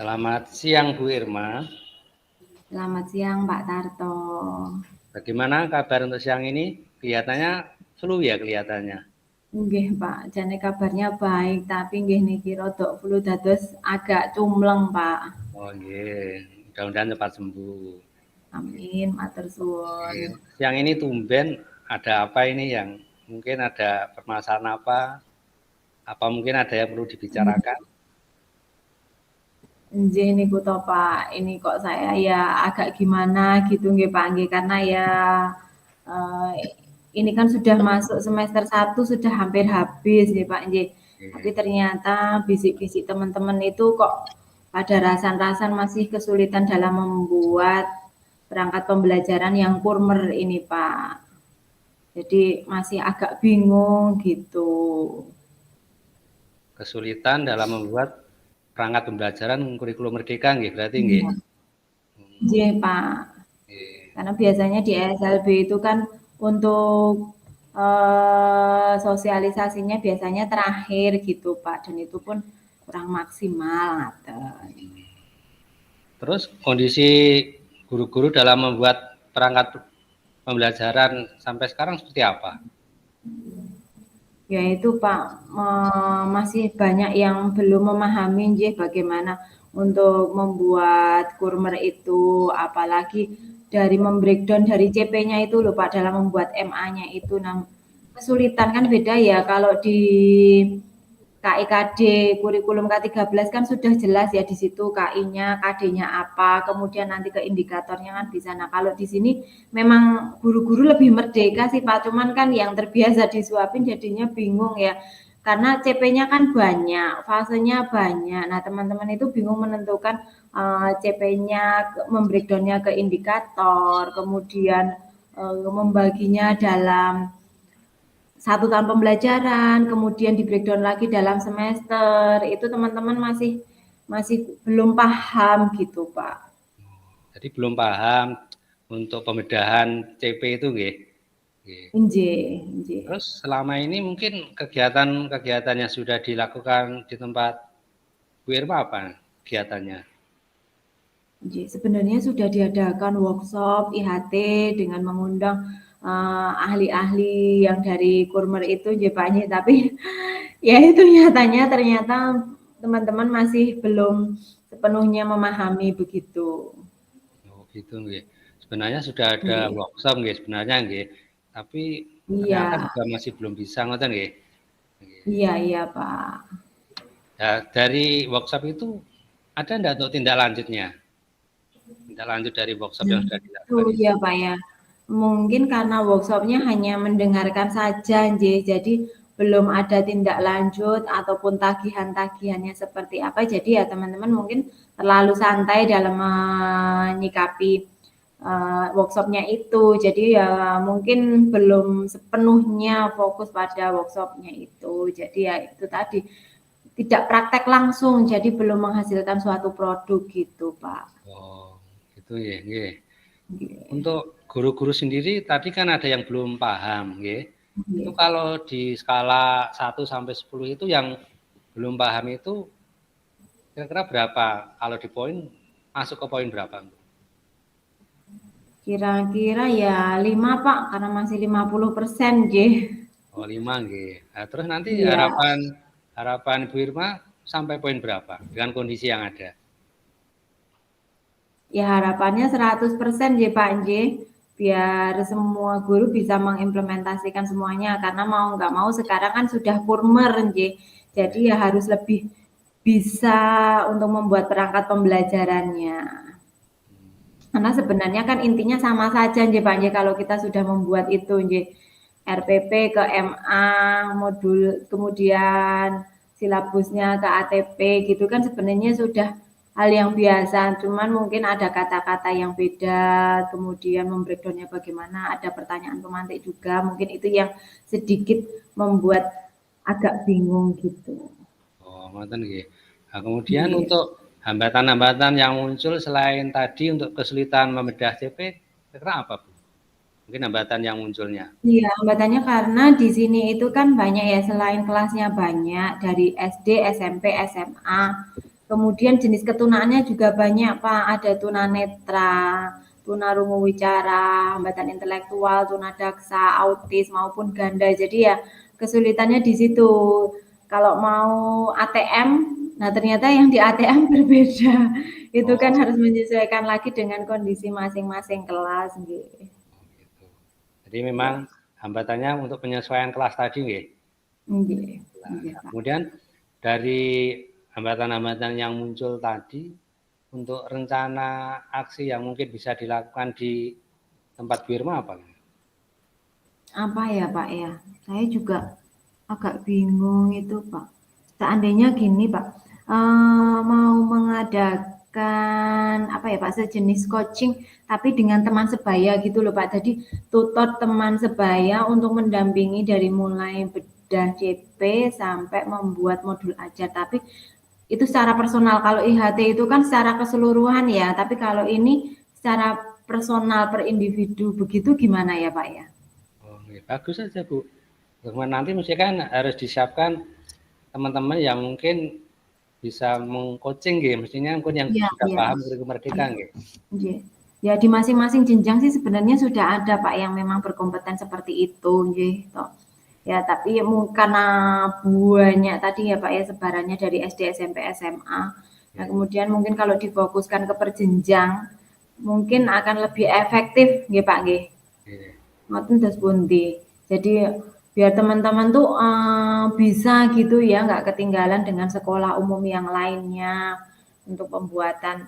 Selamat siang Bu Irma. Selamat siang Pak Tarto. Bagaimana kabar untuk siang ini? Kelihatannya flu ya kelihatannya. Nggih Pak, jane kabarnya baik, tapi nggih niki rada flu dados agak cumleng Pak. Oh nggih, mudah-mudahan cepat sembuh. Amin, matur suwun. Siang ini tumben ada apa ini yang mungkin ada permasalahan apa? Apa mungkin ada yang perlu dibicarakan? Nggih niku to Pak, ini kok saya ya agak gimana gitu nggih Pak nggih, karena ya eh, ini kan sudah masuk semester 1 sudah hampir habis nggih Pak nggih. Tapi ternyata bisik-bisik teman-teman itu kok pada rasan-rasan masih kesulitan dalam membuat perangkat pembelajaran yang kurmer ini Pak. Jadi masih agak bingung gitu. Kesulitan dalam membuat perangkat pembelajaran kurikulum merdeka nggih berarti nggih. Iya Pak. Karena biasanya di ESLB itu kan untuk sosialisasinya biasanya terakhir gitu Pak, dan itu pun kurang maksimal ngaten. Terus kondisi guru-guru dalam membuat perangkat pembelajaran sampai sekarang seperti apa? Ya itu Pak, masih banyak yang belum memahami nggih bagaimana untuk membuat kurmer itu, apalagi dari membreakdown dari CP-nya itu loh Pak, dalam membuat MA-nya itu. Nah, kesulitan kan beda ya kalau di KIKD kurikulum K13 kan sudah jelas ya di situ KI-nya, KD-nya apa, kemudian nanti ke indikatornya kan di sana. Kalau di sini memang guru-guru lebih merdeka sih Pak, cuman kan yang terbiasa disuapin jadinya bingung ya. Karena CP-nya kan banyak, fasenya banyak. Nah, teman-teman itu bingung menentukan CP-nya, membreakdown-nya ke indikator, kemudian membaginya dalam 1 tahun pembelajaran, kemudian di breakdown lagi dalam semester, itu teman-teman masih belum paham gitu Pak. Jadi belum paham untuk pembedahan CP itu nggih. Nggih. Terus selama ini mungkin kegiatan-kegiatan yang sudah dilakukan di tempat Bu Irma apa kegiatannya? Sebenarnya sudah diadakan workshop IHT dengan mengundang ahli-ahli yang dari Kurmer itu Pak, tapi ya itu nyatanya ternyata teman-teman masih belum sepenuhnya memahami begitu. Oh gitu nggih. Sebenarnya sudah ada workshop nggih sebenarnya nggih. Tapi ternyata Iya. juga masih belum bisa ngoten nggih. Iya Pak. Nah, dari workshop itu ada enggak untuk tindak lanjutnya? Tindak lanjut dari workshop yang sudah Itu dilakukan itu. ya Pak ya. Mungkin karena workshopnya hanya mendengarkan saja, jadi belum ada tindak lanjut ataupun tagihan-tagihannya seperti apa. Jadi ya teman-teman mungkin terlalu santai dalam menyikapi workshopnya itu. Jadi ya mungkin belum sepenuhnya fokus pada workshopnya itu. Jadi ya itu tadi tidak praktek langsung, jadi belum menghasilkan suatu produk gitu Pak. Oh, gitu ya, nggih. Untuk guru-guru sendiri tadi kan ada yang belum paham, nggih. Itu kalau di skala 1 sampai 10 itu yang belum paham itu kira-kira berapa? Kalau di poin masuk ke poin berapa? Kira-kira ya 5 Pak, karena masih 50% nggih. Oh 5 nggih. Nah, terus nanti Iya. harapan Bu Irma sampai poin berapa dengan kondisi yang ada? Ya harapannya 100% nggih Pak nggih, biar semua guru bisa mengimplementasikan semuanya, karena mau nggak mau sekarang kan sudah kurmer nggih. Jadi ya harus lebih bisa untuk membuat perangkat pembelajarannya. Karena sebenarnya kan intinya sama saja nggih Pak nggih, kalau kita sudah membuat itu nggih. RPP ke MA, modul kemudian silabusnya ke ATP gitu kan sebenarnya sudah hal yang biasa, cuman mungkin ada kata-kata yang beda, kemudian membreakdown-nya bagaimana, ada pertanyaan pemantik juga, mungkin itu yang sedikit membuat agak bingung gitu. Oh, ngoten nggih. Nah, kemudian untuk hambatan-hambatan yang muncul selain tadi untuk kesulitan membedah CP, kira-kira apa, Bu? Mungkin hambatan yang munculnya. Iya, hambatannya karena di sini itu kan banyak ya, selain kelasnya banyak dari SD, SMP, SMA, Kemudian jenis ketunaannya juga banyak Pak, ada tunanetra, tunarungu wicara, hambatan intelektual, tunadaksa, autis maupun ganda. Jadi ya kesulitannya di situ. Kalau mau ATM, nah ternyata yang di ATM berbeda. Itu kan Oh, harus menyesuaikan lagi dengan kondisi masing-masing kelas gitu. gitu. Jadi Ya, memang hambatannya untuk penyesuaian kelas tadi nggih. nggih, nggih, Nah, Pak. kemudian dari hambatan-hambatan yang muncul tadi, untuk rencana aksi yang mungkin bisa dilakukan di tempat Bu Irma apa? Apa ya Pak ya? Saya juga agak bingung itu Pak. Seandainya gini Pak, mau mengadakan apa ya Pak, sejenis coaching tapi dengan teman sebaya gitu loh Pak. Jadi tutor teman sebaya untuk mendampingi dari mulai bedah CP sampai membuat modul ajar. Tapi itu secara personal. Kalau IHT itu kan secara keseluruhan ya. Tapi kalau ini secara personal per individu begitu gimana ya Pak ya? Oh, ya, bagus saja Bu. Cuman nanti mesti kan harus disiapkan teman-teman yang mungkin bisa mengcoaching gitu, mestinya mungkin yang Iya, sudah iya. paham kurikulum merdeka gitu. Nggih. Ya di masing-masing jenjang sih sebenarnya sudah ada Pak yang memang berkompeten seperti itu nggih toh. Ya tapi karena banyak tadi ya Pak ya sebarannya dari SD, SMP, SMA. Nah Ya, kemudian mungkin kalau difokuskan ke perjenjang mungkin akan lebih efektif nggih Pak nggih. ya. Ngoten terus pundi. Jadi biar teman-teman tuh bisa gitu ya nggak ketinggalan dengan sekolah umum yang lainnya untuk pembuatan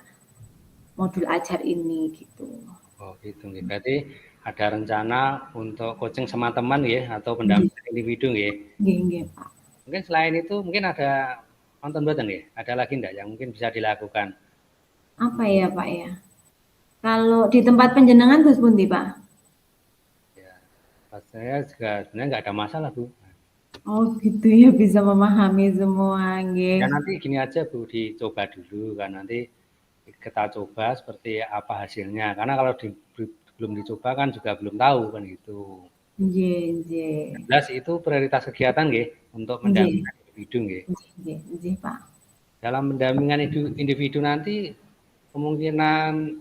modul ajar ini gitu. Oh gitu gitu. Berarti ada rencana untuk coaching sama teman ya atau Nggih, pendampingan individu ya. nggih, nggih, Pak. Mungkin selain itu mungkin ada nonton boten ya? Ada lagi enggak yang mungkin bisa dilakukan? Apa ya, Pak ya? Kalau di tempat penjenengan terus pundi, Pak? Ya, pas saya juga sebenarnya nggak ada masalah Bu. Oh gitu ya bisa memahami semua, nggih. Ya nanti gini aja Bu, dicoba dulu kan nanti kita coba seperti apa hasilnya. Karena kalau belum dicoba kan juga belum tahu kan gitu. Nggih, nggih. Jelas itu prioritas kegiatan nggih untuk Nggih, mendampingan individu nggih. nggih, nggih, nggih, Pak. Dalam pendampingan individu nanti kemungkinan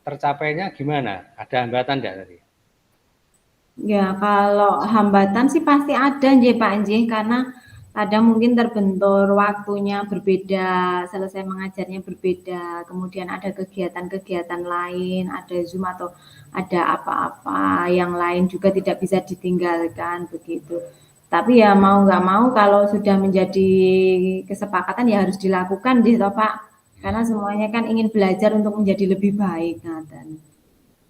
tercapainya gimana? Ada hambatan enggak tadi? Ya kalau hambatan sih pasti ada nggih, Pak, nggih, karena kadang mungkin terbentur waktunya berbeda, selesai mengajarnya berbeda, kemudian ada kegiatan-kegiatan lain, ada Zoom atau ada apa-apa yang lain juga tidak bisa ditinggalkan begitu. Tapi ya mau nggak mau kalau sudah menjadi kesepakatan ya harus dilakukan nggih toh, Pak. Karena semuanya kan ingin belajar untuk menjadi lebih baik ngaten.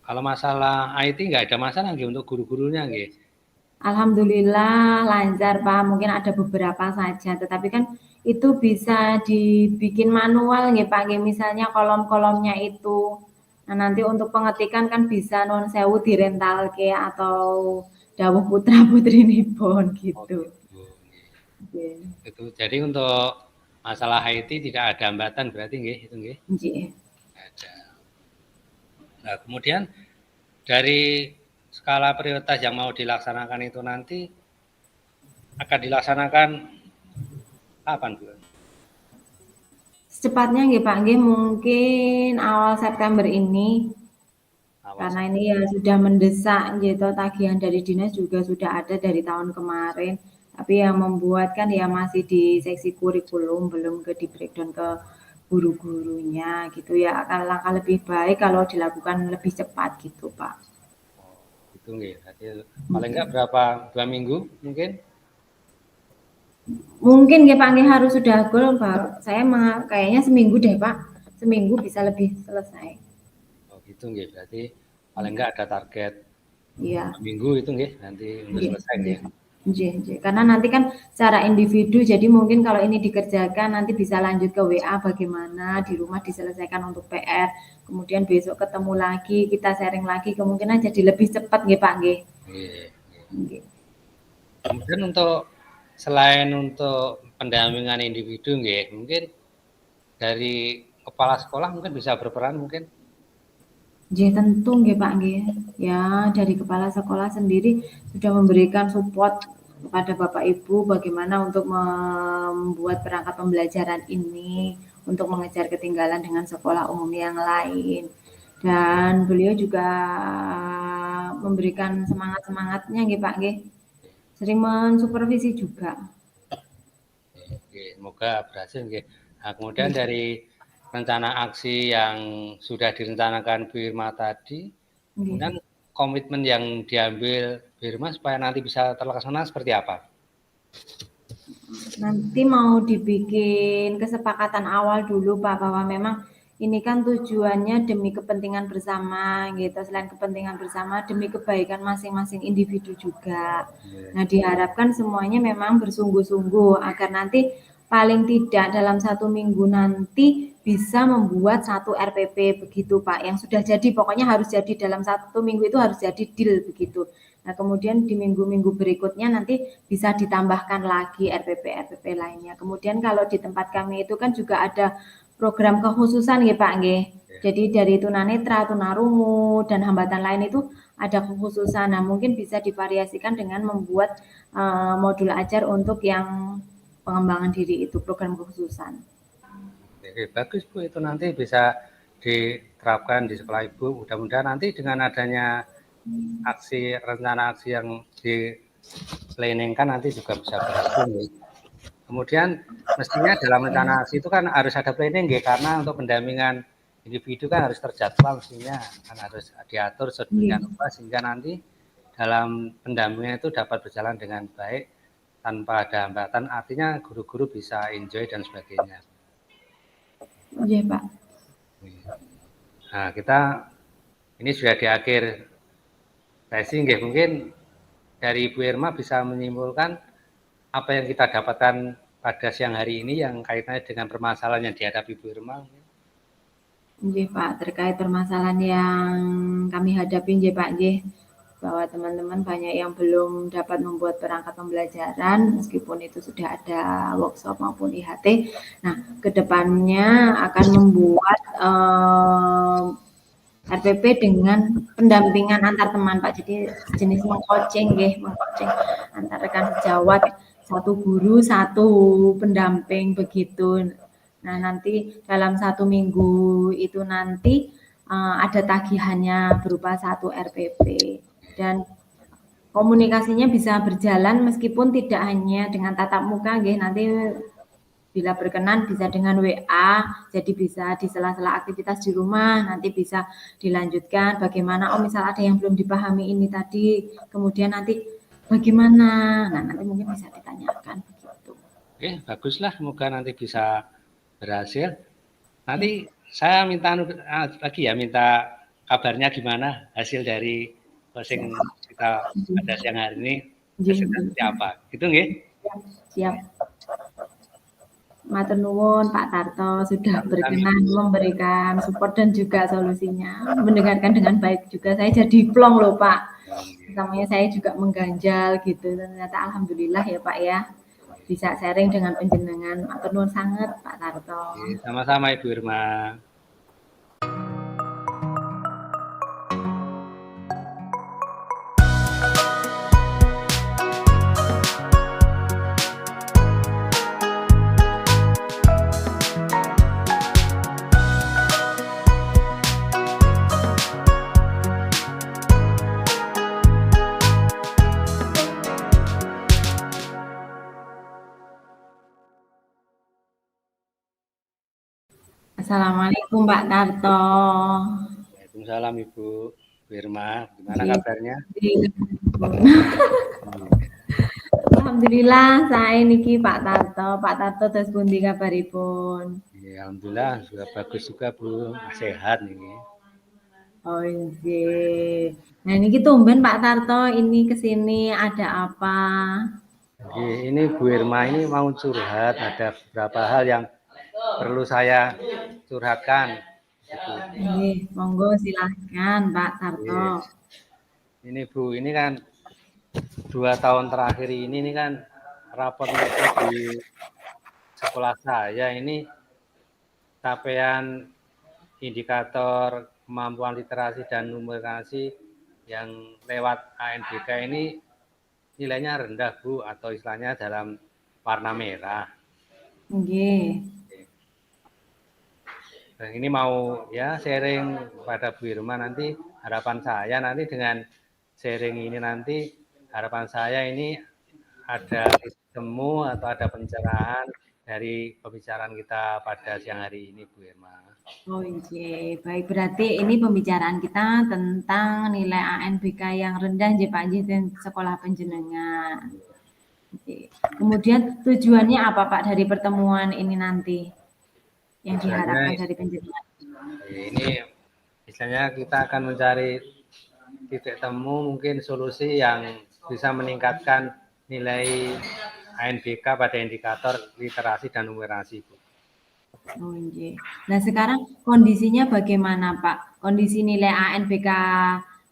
Kalau masalah IT nggak ada masalah nggih untuk guru-gurunya nggih. Alhamdulillah lancar Pak, mungkin ada beberapa saja, tetapi kan itu bisa dibikin manual nggih Pak, nggih misalnya kolom-kolomnya itu. Nah nanti untuk pengetikan kan bisa non sewu direntalke atau dawuh putra putrinipun Oh gitu. gitu. Nggih. Itu jadi untuk masalah IT tidak ada hambatan berarti nggih itu nggih. Nggih. Ada. Nah, kemudian dari skala prioritas yang mau dilaksanakan itu nanti akan dilaksanakan kapan Bu? Secepatnya nggih Pak, nggih mungkin awal September ini. Awal Karena ini ya sudah mendesak gitu, tagihan dari dinas juga sudah ada dari tahun kemarin. Tapi yang membuat kan ya masih di seksi kurikulum, belum ke di breakdown ke guru-gurunya gitu ya. Akan langkah lebih baik kalau dilakukan lebih cepat gitu, Pak. itu nggih. Berarti paling enggak berapa 2 minggu mungkin? Mungkin ya Pak, nggih harus sudah goal, Pak. Saya kayaknya seminggu deh, Pak. Seminggu bisa lebih selesai. Oh gitu nggih. Berarti paling enggak ada target Iya. minggu itu nggih nanti untuk Nggih, selesai nggih, nggih. nggih, nggih. Karena nanti kan secara individu, jadi mungkin kalau ini dikerjakan nanti bisa lanjut ke WA bagaimana, di rumah diselesaikan untuk PR, kemudian besok ketemu lagi, kita sharing lagi, kemungkinan jadi lebih cepat nggih Pak nggih. Nggih. Nggih. Kemudian untuk selain untuk pendampingan individu nggih, mungkin dari kepala sekolah mungkin bisa berperan mungkin. Nggih, tentu nggih Pak nggih. Ya, dari kepala sekolah sendiri sudah memberikan support kepada Bapak Ibu bagaimana untuk membuat perangkat pembelajaran ini untuk mengejar ketinggalan dengan sekolah umum yang lain. Dan beliau juga memberikan semangat-semangatnya nggih Pak nggih. Sering mensupervisi juga. Semoga berhasil nggih. Nah, kemudian dari rencana aksi yang sudah direncanakan Bu Irma tadi, kemudian komitmen yang diambil Bu Irma supaya nanti bisa terlaksana seperti apa? Nanti mau dibikin kesepakatan awal dulu Pak, bahwa memang ini kan tujuannya demi kepentingan bersama gitu, selain kepentingan bersama demi kebaikan masing-masing individu juga. Nah diharapkan semuanya memang bersungguh-sungguh agar nanti paling tidak dalam 1 minggu nanti bisa membuat 1 RPP begitu Pak, yang sudah jadi, pokoknya harus jadi dalam 1 minggu itu harus jadi deal begitu. Nah kemudian di minggu-minggu berikutnya nanti bisa ditambahkan lagi RPP-RPP lainnya. Kemudian kalau di tempat kami itu kan juga ada program kekhususan ya Pak nggih. Jadi dari tunanetra, tunarungu dan hambatan lain itu ada kekhususan. Nah mungkin bisa divariasikan dengan membuat modul ajar untuk yang pengembangan diri itu, program kekhususan. Oke, bagus Bu, itu nanti bisa diterapkan di sekolah Ibu. Mudah-mudahan nanti dengan adanya rencana aksi yang diplanningkan nanti juga bisa berhasil. Kemudian mestinya dalam rencana aksi itu kan harus ada planning ya, karena untuk pendampingan individu kan harus terjadwal, mestinya kan harus diatur sedemikian rupa sehingga nanti dalam pendampingan itu dapat berjalan dengan baik tanpa ada hambatan, artinya guru-guru bisa enjoy dan sebagainya. Iya Pak. Nah, kita ini sudah di akhir sesi, mungkin dari Ibu Irma bisa menyimpulkan apa yang kita dapatkan pada siang hari ini yang kaitannya dengan permasalahan yang dihadapi Bu Irma. Nggih Pak, terkait permasalahan yang kami hadapi nggih Pak nggih, bahwa teman-teman banyak yang belum dapat membuat perangkat pembelajaran meskipun itu sudah ada workshop maupun IHT. Nah, kedepannya akan membuat RPP dengan pendampingan antar teman Pak. Jadi jenis mengcoaching nggih, mengcoaching antar rekan sejawat, satu guru, satu pendamping begitu. Nah, nanti dalam 1 minggu itu nanti ada tagihannya berupa 1 RPP dan komunikasinya bisa berjalan meskipun tidak hanya dengan tatap muka nggih, nanti bila berkenan bisa dengan WA, jadi bisa di sela-sela aktivitas di rumah, nanti bisa dilanjutkan bagaimana, oh misal ada yang belum dipahami ini tadi, kemudian nanti bagaimana, nah nanti mungkin bisa ditanyakan begitu. Oke, baguslah, semoga nanti bisa berhasil. Nanti saya minta lagi ya, minta kabarnya gimana hasil dari closing kita pada siang hari ini, hasilnya seperti apa, gitu nggih? Siap. Matur nuwun Pak Tarto sudah berkenan memberikan support dan juga solusinya, mendengarkan dengan baik juga. Saya jadi plong loh Pak. Pertamanya saya juga mengganjal gitu. Ternyata alhamdulillah ya Pak ya. Bisa sharing dengan penjenengan. Matur nuwun sangat Pak Tarto. Sama-sama Ibu Irma. Assalamualaikum Pak Tarto. Waalaikumsalam Ibu Irma, gimana kabarnya? Alhamdulillah saya niki Pak Tarto. Pak Tarto terus pundi kabaripun? Ya, alhamdulillah sudah bagus juga Bu, sehat ini. Oh iya. Nah niki tumben Pak Tarto ini kesini ada apa? Ini Bu Irma ini mau curhat, ada beberapa hal yang perlu saya curhatkan. Ini monggo silahkan Pak Tarto. Ini Bu, ini kan 2 tahun terakhir ini kan rapot di sekolah saya ini capaian indikator kemampuan literasi dan numerasi yang lewat ANBK ini nilainya rendah Bu, atau istilahnya dalam warna merah. Nggih. Dan ini mau ya sharing pada Bu Irma, nanti harapan saya nanti dengan sharing ini nanti harapan saya ini ada temu atau ada pencerahan dari pembicaraan kita pada siang hari ini Bu Irma. Oh iya, baik, berarti ini pembicaraan kita tentang nilai ANBK yang rendah nggih Pak nggih dan sekolah panjenengan. Oke. Kemudian tujuannya apa Pak dari pertemuan ini nanti? Yang diharapkan Tujuannya dari panjenengan? ini misalnya kita akan mencari titik temu mungkin solusi yang bisa meningkatkan nilai ANBK pada indikator literasi dan numerasi Bu. Oh iya. Nah sekarang kondisinya bagaimana Pak? Kondisi nilai ANBK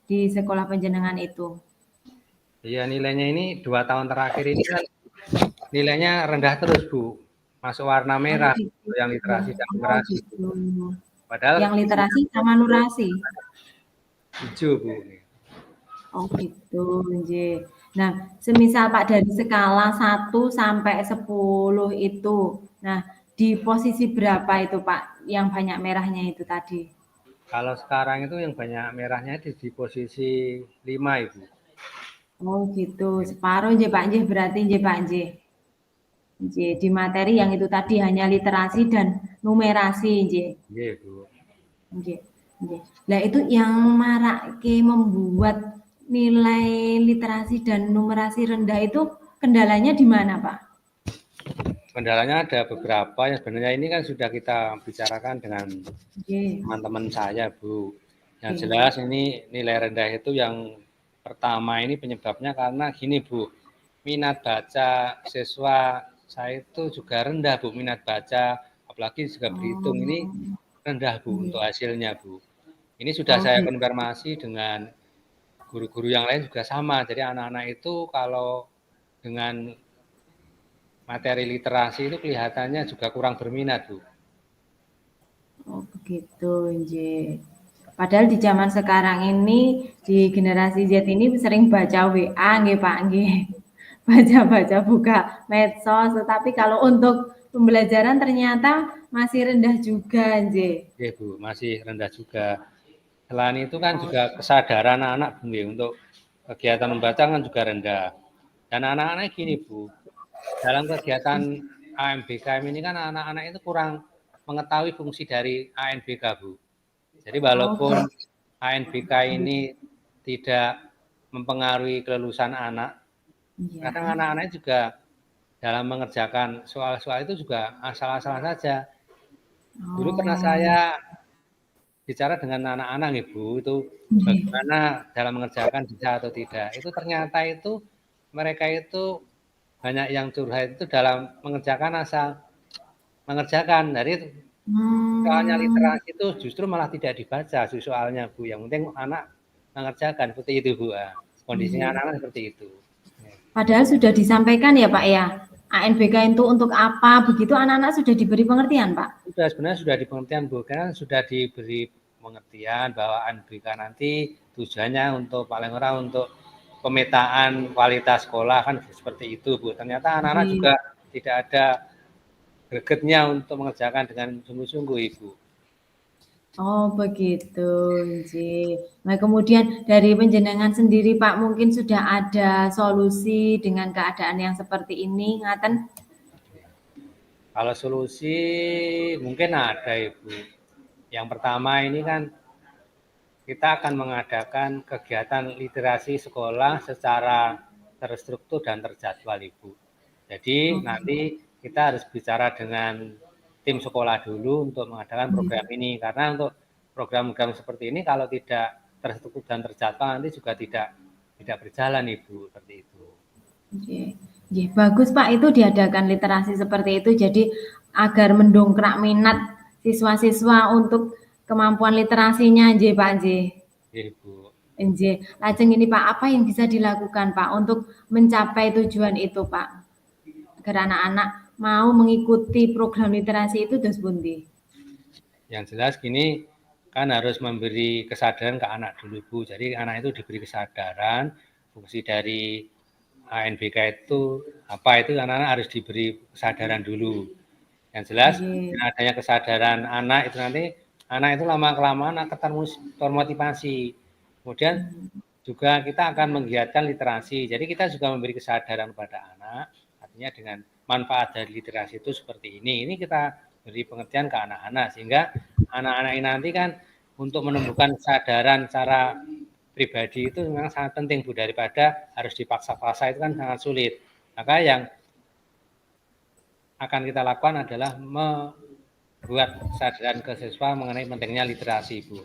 di sekolah panjenengan itu? Iya, nilainya ini 2 tahun terakhir ini kan nilainya rendah terus Bu, masuk warna Oh merah gitu. yang literasi dan Oh numerasi Bu. gitu. Padahal Yang literasi sama nurasi? hijau Bu. Oh gitu, nggih. Nah, semisal Pak dari skala 1 sampai 10 itu, nah di posisi berapa itu Pak yang banyak merahnya itu tadi? Kalau sekarang itu yang banyak merahnya di posisi 5 Ibu. Oh gitu, separuh nggih Pak nggih berarti nggih Pak nggih. Nggih, di materi yang itu tadi hanya literasi dan numerasi nggih. Iya Bu. Nggih, nggih. Lah itu yang marake membuat nilai literasi dan numerasi rendah itu kendalanya di mana Pak? Kendalanya ada beberapa yang sebenarnya ini kan sudah kita bicarakan dengan Nggih. teman-teman saya Bu. Yang Oke. jelas ini nilai rendah itu yang pertama ini penyebabnya karena gini Bu, minat baca siswa saya itu juga rendah Bu, minat baca, apalagi juga berhitung ini Oh, rendah Bu nggih. untuk hasilnya Bu. Ini sudah Oh saya gitu. konfirmasi dengan guru-guru yang lain juga sama. Jadi anak-anak itu kalau dengan materi literasi itu kelihatannya juga kurang berminat Bu. Oh begitu, nggih. Padahal di zaman sekarang ini, di generasi Z ini sering baca WA nggih Pak nggih. Baca-baca buka medsos, tetapi kalau untuk pembelajaran ternyata masih rendah juga nggih. Iya Bu, masih rendah juga. Selain itu kan Oh, juga kesadaran anak Bu untuk kegiatan membaca kan juga rendah. Dan anak-anak gini Bu, dalam kegiatan AMBKM ini kan anak-anak itu kurang mengetahui fungsi dari ANBK Bu. Jadi oh walaupun gitu. ANBK ini tidak mempengaruhi kelulusan anak, Iya. kadang anak-anak juga dalam mengerjakan soal-soal itu juga asal-asalan saja. Dulu pernah Oh, saya bicara dengan anak-anak Ibu, itu nggih. bagaimana dalam mengerjakan bisa atau tidak. Itu ternyata itu mereka itu banyak yang curhat itu dalam mengerjakan asal mengerjakan. Jadi soalnya Hmm. literasi itu justru malah tidak dibaca soalnya Bu. Yang penting anak mengerjakan seperti itu Bu. Nah, kondisinya Nggih. anak-anak seperti itu. Padahal sudah disampaikan ya Pak ya, ANBK itu untuk apa, begitu anak-anak sudah diberi pengertian Pak? Sudah sebenarnya sudah di pengertian Bu, karena sudah diberi pengertian bahwa ANBK nanti tujuannya untuk paling ora untuk pemetaan kualitas sekolah kan seperti itu Bu. Ternyata anak-anak Nggih. juga tidak ada gregetnya untuk mengerjakan dengan sungguh-sungguh Ibu. Oh begitu, nggih. Nah kemudian dari panjenengan sendiri Pak, mungkin sudah ada solusi dengan keadaan yang seperti ini, ngaten? Kalau solusi mungkin ada Ibu. Yang pertama ini kan kita akan mengadakan kegiatan literasi sekolah secara terstruktur dan terjadwal Ibu. Jadi Oke. nanti kita harus bicara dengan tim sekolah dulu untuk mengadakan Nggih. program ini. Karena untuk program-program seperti ini kalau tidak terstruktur dan terjadwal nanti juga tidak berjalan Ibu, seperti itu. Nggih. Nggih, bagus Pak itu diadakan literasi seperti itu, jadi agar mendongkrak minat siswa-siswa untuk kemampuan literasinya nggih Pak nggih. Ibu. Nggih. Lajeng ini Pak, apa yang bisa dilakukan Pak untuk mencapai tujuan itu Pak? Agar anak-anak mau mengikuti program literasi itu dos pundi? Yang jelas gini, kan harus memberi kesadaran ke anak dulu Bu. Jadi anak itu diberi kesadaran fungsi dari ANBK itu apa, itu anak-anak harus diberi kesadaran dulu. Yang jelas dengan adanya kesadaran anak itu nanti anak itu lama-kelamaan akan termotivasi. Kemudian juga kita akan menggiatkan literasi. Jadi kita juga memberi kesadaran pada anak, artinya dengan manfaat dari literasi itu seperti ini. Ini kita beri pengertian ke anak-anak sehingga anak-anak ini nanti kan untuk menumbuhkan kesadaran secara pribadi itu memang sangat penting Bu, daripada harus dipaksa-paksa itu kan sangat sulit. Maka yang akan kita lakukan adalah membuat kesadaran ke siswa mengenai pentingnya literasi, Bu.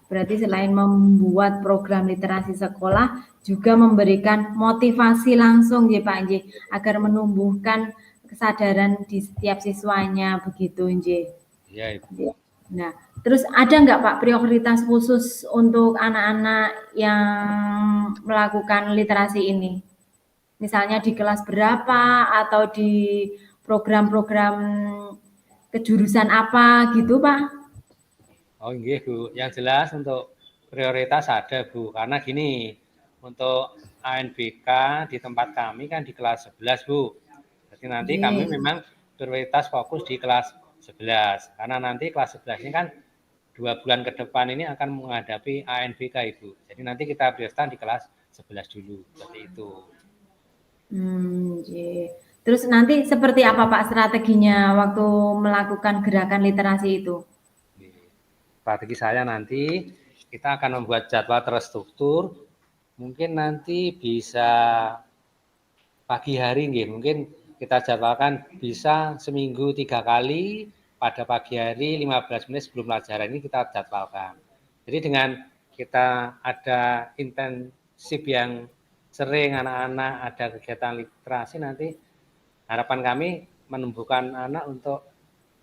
Berarti selain membuat program literasi sekolah, juga memberikan motivasi langsung ya Pak Nj, agar menumbuhkan kesadaran di setiap siswanya begitu Nj. Iya Ibu. Nah, terus ada nggak Pak prioritas khusus untuk anak-anak yang melakukan literasi ini? Misalnya di kelas berapa atau di program-program kejurusan apa gitu Pak? Oh iya Bu, yang jelas untuk prioritas ada Bu, karena gini, untuk ANBK di tempat kami kan di kelas 11 Bu, jadi nanti kami memang prioritas fokus di kelas 11, karena nanti kelas 11 ini kan 2 bulan ke depan ini akan menghadapi ANBK Ibu, jadi nanti kita prioritaskan di kelas 11 dulu, seperti itu. Terus nanti seperti apa Pak strateginya waktu melakukan gerakan literasi itu? Strategi saya nanti kita akan membuat jadwal terstruktur, mungkin nanti bisa pagi hari mungkin kita jadwalkan bisa seminggu 3 kali pada pagi hari 15 menit sebelum pelajaran ini kita jadwalkan. Jadi dengan kita ada intensif yang sering anak-anak ada kegiatan literasi, nanti harapan kami menumbuhkan anak untuk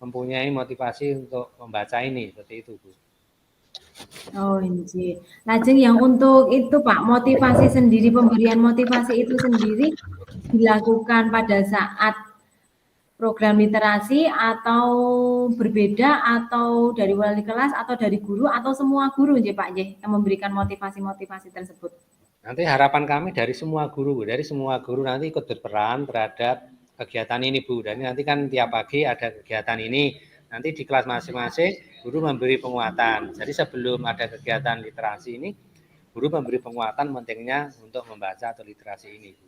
mempunyai motivasi untuk membaca ini, seperti itu Bu. Oh inji. Lajeng yang untuk itu Pak, motivasi sendiri, pemberian motivasi itu sendiri dilakukan pada saat program literasi atau berbeda atau dari wali kelas atau dari guru atau semua guru Nj Pak Nj yang memberikan motivasi-motivasi tersebut? Nanti harapan kami dari semua guru nanti ikut berperan terhadap kegiatan ini Bu. Dan nanti kan tiap pagi ada kegiatan ini, nanti di kelas masing-masing guru memberi penguatan. Jadi sebelum ada kegiatan literasi ini, guru memberi penguatan pentingnya untuk membaca atau literasi ini Bu.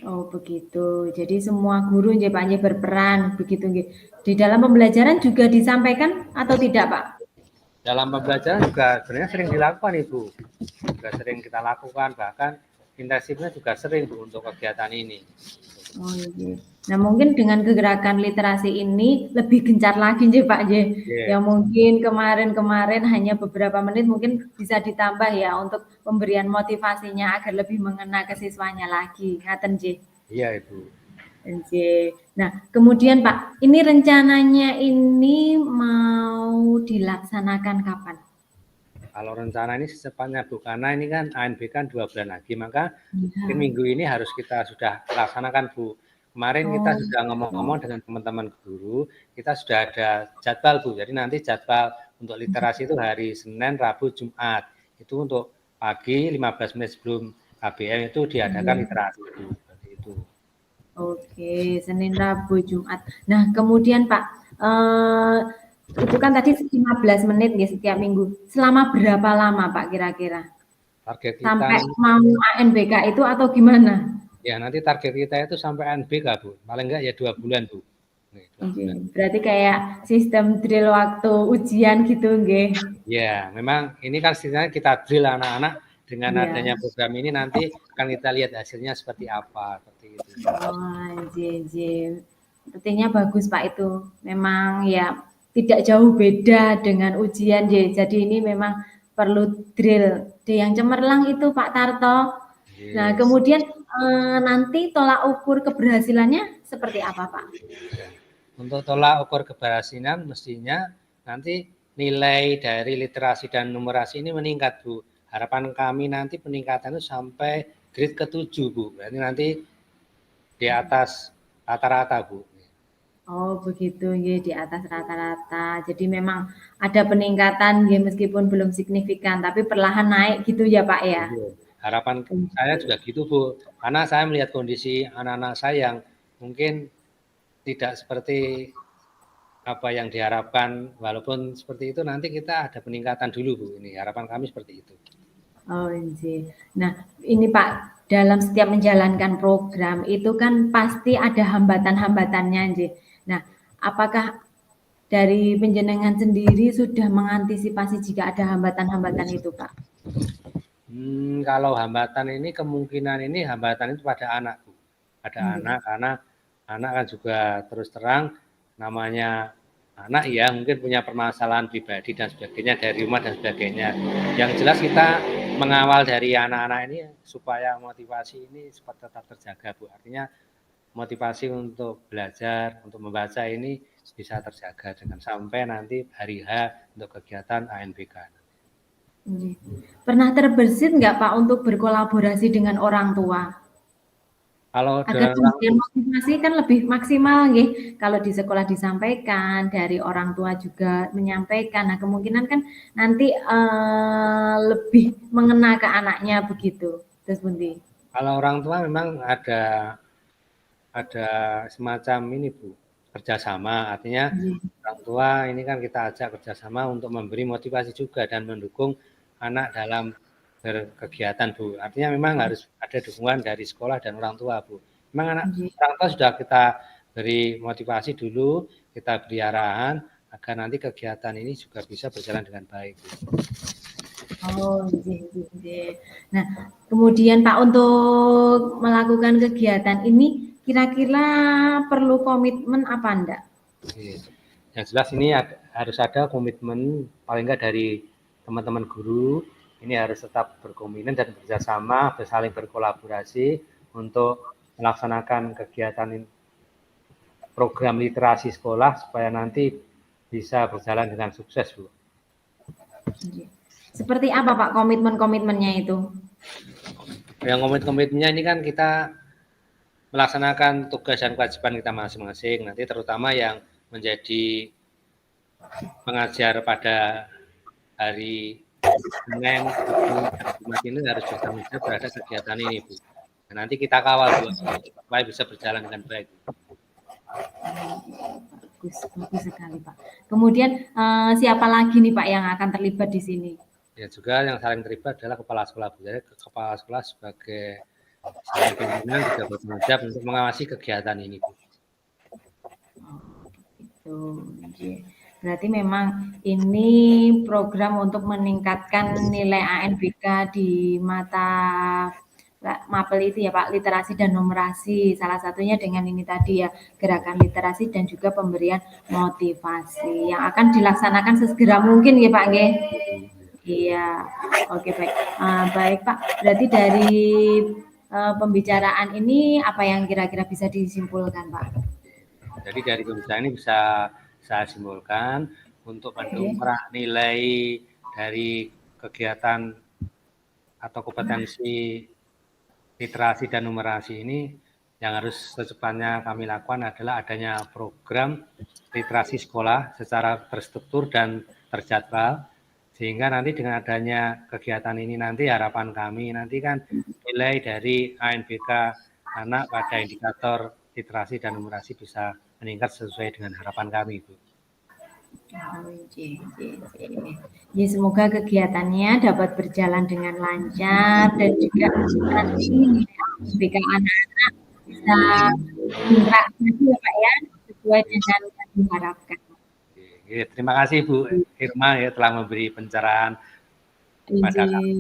Oh begitu, jadi semua guru Nj Pak Nj berperan begitu Nj. Di dalam pembelajaran juga disampaikan atau tidak Pak? Dalam pembelajaran juga sebenarnya sering dilakukan Ibu, juga sering kita lakukan, bahkan intensifnya juga sering Bu untuk kegiatan ini. Oh iya. Nah mungkin dengan kegerakan literasi ini lebih gencar lagi Nj Pak Nj. Yang mungkin kemarin-kemarin hanya beberapa menit mungkin bisa ditambah ya untuk pemberian motivasinya agar lebih mengena ke siswanya lagi. Ngaten Nj. Iya Ibu. Nj. Nah kemudian Pak, ini rencananya ini mau dilaksanakan kapan? Kalau rencana ini secepatnya Bu, karena ini kan ANBK kan 2 bulan lagi, maka mungkin minggu ini harus kita sudah laksanakan Bu. Kemarin kita sudah ngomong-ngomong dengan teman-teman guru, kita sudah ada jadwal Bu, jadi nanti jadwal untuk literasi itu hari Senin, Rabu, Jumat. Itu untuk pagi 15 menit sebelum KBM itu diadakan literasi Bu, seperti itu. Oke, Senin, Rabu, Jumat. Nah kemudian Pak, itu kan tadi 15 menit ya setiap minggu. Selama berapa lama Pak kira-kira? Target kita sampai mau ANBK itu atau gimana? Ya nanti target kita itu sampai ANBK Bu, paling enggak ya 2 bulan Bu. Berarti kayak sistem drill waktu ujian gitu nggih? Ya, memang ini kan istilahnya kita drill anak-anak dengan adanya program ini nanti akan kita lihat hasilnya seperti apa, seperti itu. Oh, jee. Sepertinya bagus Pak itu. Memang ya tidak jauh beda dengan ujian J. Jadi ini memang perlu drill. Yang cemerlang itu Pak Tarto. Yes. Nah, kemudian nanti tolak ukur keberhasilannya seperti apa Pak? Untuk tolak ukur keberhasilan mestinya nanti nilai dari literasi dan numerasi ini meningkat Bu. Harapan kami nanti peningkatan itu sampai grade ke-7 Bu. Berarti nanti di atas rata-rata Bu. Oh begitu ya, di atas rata-rata. Jadi memang ada peningkatan ya meskipun belum signifikan, tapi perlahan naik gitu ya Pak ya. Harapan saya juga gitu, Bu. Karena saya melihat kondisi anak-anak saya yang mungkin tidak seperti apa yang diharapkan, walaupun seperti itu nanti kita ada peningkatan dulu, Bu. Ini harapan kami seperti itu. Oh, nggih. Nah, ini Pak, dalam setiap menjalankan program itu kan pasti ada hambatan-hambatannya, nggih. Nah, apakah dari panjenengan sendiri sudah mengantisipasi jika ada hambatan-hambatan itu, Pak? Kalau hambatan ini kemungkinan ini hambatan itu pada anak, Bu. Pada anak, karena anak kan juga terus terang namanya anak ya mungkin punya permasalahan pribadi dan sebagainya dari rumah dan sebagainya. Yang jelas kita mengawal dari anak-anak ini supaya motivasi ini tetap terjaga, Bu. Artinya motivasi untuk belajar, untuk membaca ini bisa terjaga dengan sampai nanti hari H untuk kegiatan ANBK. Pernah terbersit nggak Pak untuk berkolaborasi dengan orang tua? Kalau Agar dengan orang motivasi kan lebih maksimal nggih, kalau di sekolah disampaikan, dari orang tua juga menyampaikan. Nah, kemungkinan kan nanti, lebih mengena ke anaknya begitu. Terus pundi? kalau orang tua memang ada semacam ini, Bu, kerjasama. Artinya orang tua ini kan kita ajak kerjasama untuk memberi motivasi juga dan mendukung anak dalam berkegiatan, Bu. Artinya memang harus ada dukungan dari sekolah dan orang tua, Bu. Memang orang tua sudah kita beri motivasi dulu, kita beri arahan agar nanti kegiatan ini juga bisa berjalan dengan baik, Bu. Oh, nggih. Nah, kemudian Pak untuk melakukan kegiatan ini kira-kira perlu komitmen apa enggak? Yang jelas ini harus ada komitmen paling enggak dari teman-teman guru. Ini harus tetap berkomitmen dan bekerjasama, saling berkolaborasi untuk melaksanakan kegiatan program literasi sekolah supaya nanti bisa berjalan dengan sukses, Bu. Seperti apa Pak komitmen-komitmennya itu? Yang komitmennya ini kan kita melaksanakan tugas dan kewajiban kita masing-masing. Nanti terutama yang menjadi pengajar pada hari Senin, Jumat ini harus bertanggung jawab terhadap kegiatan ini, Bu. Nah, nanti kita kawal, Bu, supaya bisa berjalan dengan baik. Bagus sekali, Pak. Kemudian siapa lagi nih Pak yang akan terlibat di sini? Ya juga yang saling terlibat adalah kepala sekolah, Bu. Jadi kepala sekolah sebagai pimpinan juga bertanggung jawab untuk mengawasi kegiatan ini, Bu. Oh, gitu. Berarti memang ini program untuk meningkatkan nilai ANBK di mata mapel itu ya Pak, literasi dan numerasi. Salah satunya dengan ini tadi ya, gerakan literasi dan juga pemberian motivasi yang akan dilaksanakan sesegera mungkin ya Pak nggih. Iya, oke baik. Baik Pak, berarti dari pembicaraan ini apa yang kira-kira bisa disimpulkan Pak? Jadi dari pembicaraan ini bisa saya simpulkan untuk mendongkrak nilai dari kegiatan atau kompetensi literasi dan numerasi ini yang harus secepatnya kami lakukan adalah adanya program literasi sekolah secara terstruktur dan terjadwal, sehingga nanti dengan adanya kegiatan ini nanti harapan kami nanti kan nilai dari ANBK anak pada indikator literasi dan numerasi bisa meningkat sesuai dengan harapan kami, Bu. Ya, semoga kegiatannya dapat berjalan dengan lancar dan juga nanti ANBK anak-anak bisa berinteraksi ya Pak ya, sesuai dengan yang diharapkan. Terima kasih Bu Irma ya telah memberi pencerahan pada kami.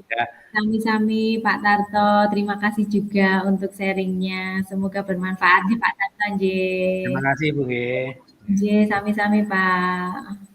Ya. Sami-sami Pak Tarto, terima kasih juga untuk sharingnya. Semoga bermanfaat nih Pak Tarto. Terima kasih Bu. Sami-sami Pak.